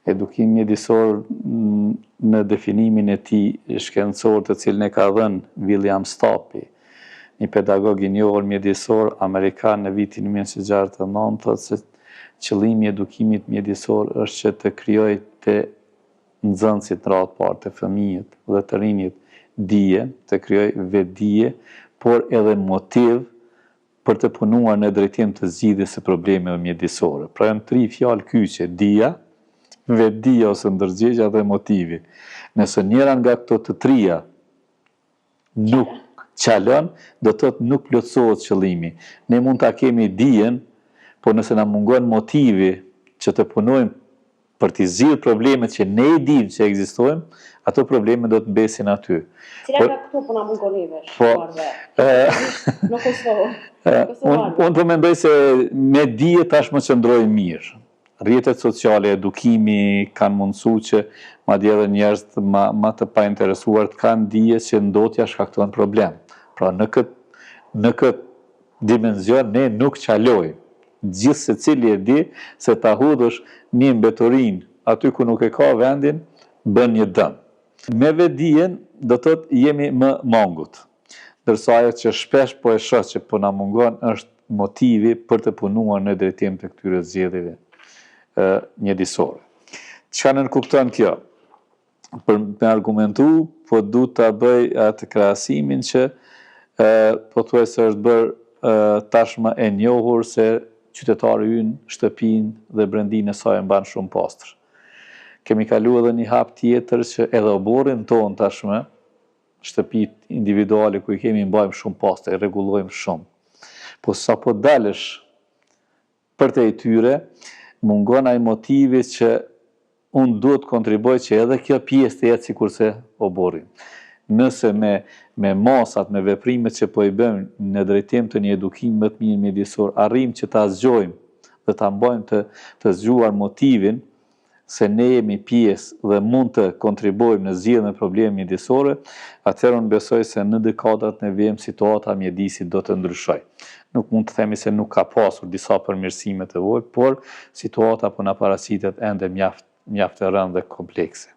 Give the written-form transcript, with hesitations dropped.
Edukimi mjedisor në definimin e tij shkencor të cilën e ka dhënë William Stapi, një pedagog i njohur mjedisor amerikan në vitin 1969, thotë se qëllimi i edukimit mjedisor është që të krijojë te nxënësit në radhë parë, të fëmijët dhe të rinjit dije, të krijojë vetdije, por edhe motiv për të punuar në drejtim të zgjidhjes së problemeve mjedisore. Pra janë 3 fjalë kyçe: dija, vetdija ose ndërgjegjja dhe motivi. Nëse njëra nga këto të trija nuk qalon, do të thotë nuk plotësohet qëllimi. Ne mund ta kemi dijen, por nëse na mungon motivi që të punojmë për të zgjidhur problemet që ne i dimë që ekzistojnë, ato probleme do të mbesin aty. Cila nga këto po na mungonive? Në Kosovë. Unë po mendoj se me dije tashmë qëndroj mirë. Rrjetet sociale, edukimi kanë mundësuar që madje edhe njerëz më të painteresuar të kanë dije që ndotja shkakton problem. Pra në këtë dimension ne nuk qalojmë. Gjithë secili e di se ta hudhësh një mbeturin aty ku nuk e ka vendin, bën një dëm. Me vetdijen do të thotë jemi më mangut. Ndërsa ajo që shpesh po e shoh që po na mungon është motivi për të punuar në drejtim të këtyre zgjedhjeve mjedisore. Çka nënkupton kjo? Për me argumentu, po du ta bëj atë krahasimin që pothuajse është bërë tashmë e njohur se qytetari ynë shtëpinë dhe brendinë e saj e mban shumë pastër. Kemi kalu edhe një hap tjetër që edhe oborrin ton tashmë, shtëpitë individuale ku i kemi mbajmë shumë pastër, i rregullojmë shumë. Po sa po dalësh për te i tyre, mungon ai motivi që unë duhet kontriboj që edhe kjo pjesë të jetë sikurse oborrin. Nëse me masat, me veprimet që po i bëjmë në drejtim të një edukimi më të mirë mjedisor, arrijmë që ta zgjojmë dhe ta mbajmë të zgjuar motivin se ne jemi pjesë dhe mund të kontribojmë në zgjidhjen e problemeve mjedisore, atëherë unë besoj se në dekadat në vijim situata mjedisit do të ndryshojë. Nuk mund të themi se nuk ka pasur disa përmirësime të vogla, por situata po na paraqitet ende mjaft e rëndë dhe komplekse.